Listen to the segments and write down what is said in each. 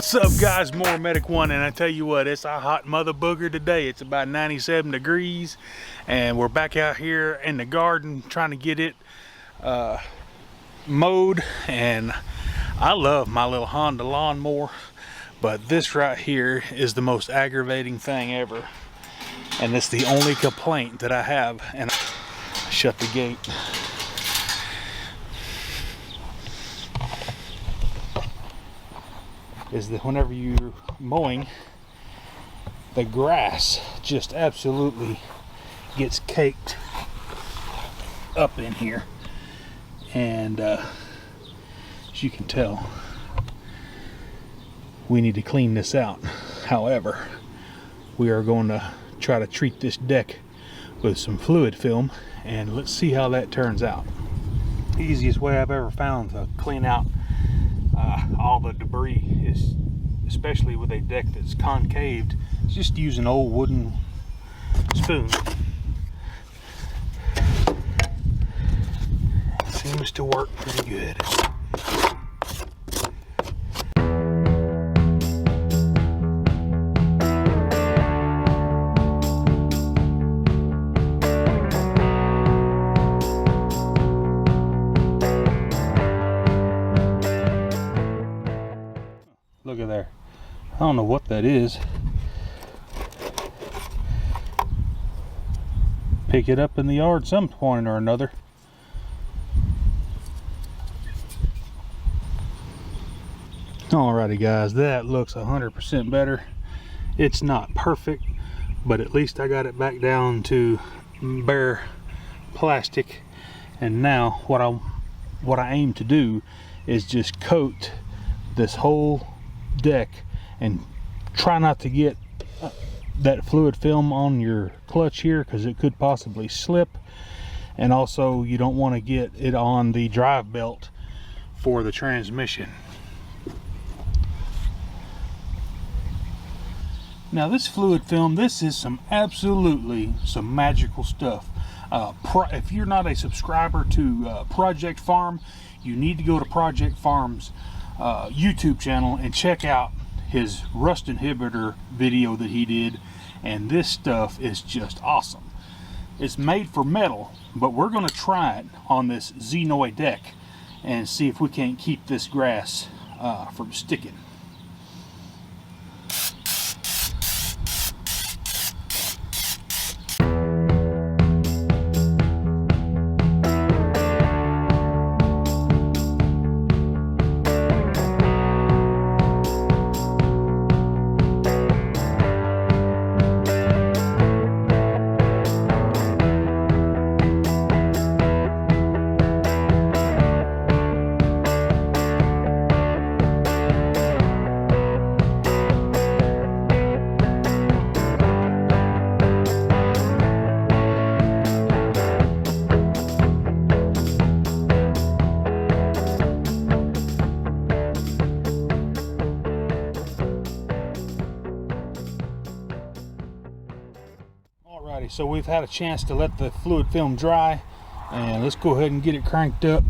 What's up, guys? Mower Medic 1, and I tell you what, it's a hot mother booger today. It's about 97 degrees, and we're back out here in the garden trying to get it mowed. And I love my little Honda lawnmower, but this right here is the most aggravating thing ever, and it's the only complaint that I have. And I shut the gate. Is that whenever you're mowing, the grass just absolutely gets caked up in here, and as you can tell, we need to clean this out. However, we are going to try to treat this deck with some fluid film, and let's see how that turns out. The easiest way I've ever found to clean out all the debris is, especially with a deck that's concaved, is just use an old wooden spoon. It seems to work pretty good. Look at there. I don't know what that is. Pick it up in the yard some point or another. Alrighty guys, that looks 100% better. It's not perfect, but at least I got it back down to bare plastic. And now what I aim to do is just coat this whole deck and try not to get that fluid film on your clutch here, because it could possibly slip, and also you don't want to get it on the drive belt for the transmission. Now this fluid film, this is absolutely some magical stuff. If you're not a subscriber to Project Farm, you need to go to Project Farm's YouTube channel and check out his rust inhibitor video that he did, and this stuff is just awesome. It's made for metal, but we're going to try it on this Xenoid deck and see if we can't keep this grass from sticking. Alrighty, so we've had a chance to let the fluid film dry, and let's go ahead and get it cranked up.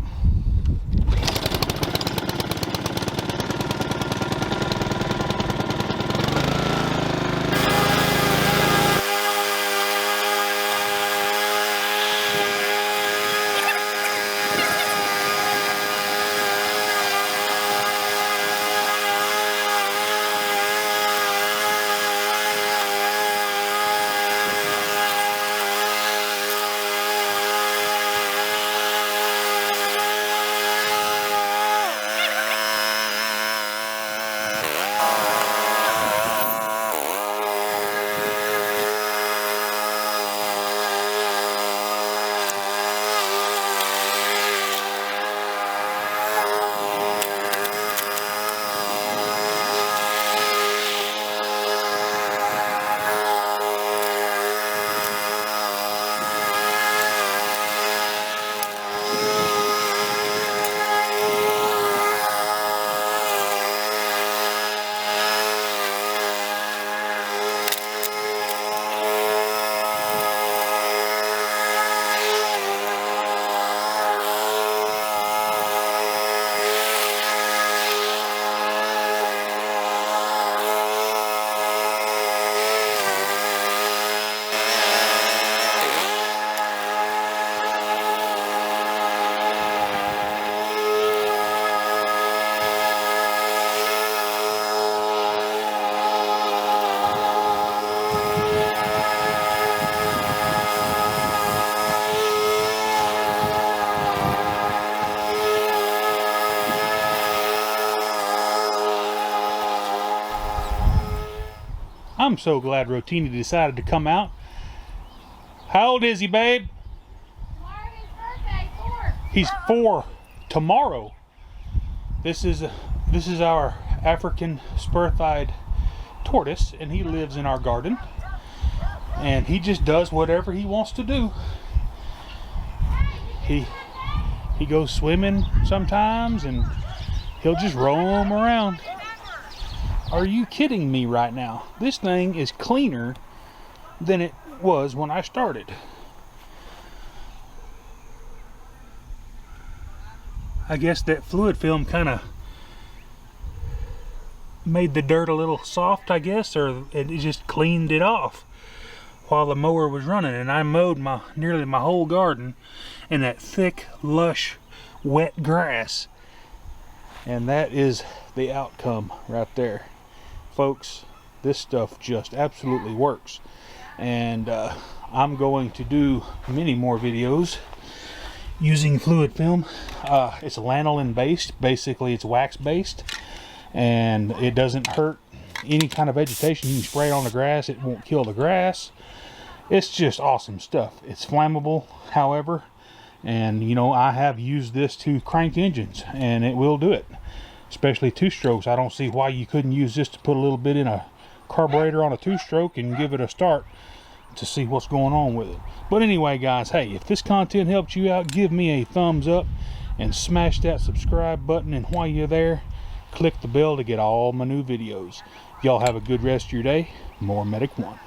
I'm so glad Rotini decided to come out. How old is he, babe? Tomorrow's his birthday, 4. He's 4 tomorrow. This is our African spur-thighed tortoise, and he lives in our garden. And he just does whatever he wants to do. He goes swimming sometimes, and he'll just roam around. Are you kidding me right now? This thing is cleaner than it was when I started. I guess that fluid film kind of made the dirt a little soft, I guess, or it just cleaned it off while the mower was running. And I mowed nearly my whole garden in that thick, lush, wet grass. And that is the outcome right there. Folks, this stuff just absolutely works. And I'm going to do many more videos using fluid film. It's lanolin based, basically it's wax based, and it doesn't hurt any kind of vegetation. You can spray it on the grass, it won't kill the grass. It's just awesome stuff. It's flammable, however, and you know, I have used this to crank engines and it will do it, especially 2-strokes. I don't see why you couldn't use this to put a little bit in a carburetor on a 2-stroke and give it a start to see what's going on with it. But anyway, guys, hey, if this content helped you out, give me a thumbs up and smash that subscribe button, and while you're there, click the bell to get all my new videos. Y'all have a good rest of your day. More Medic One.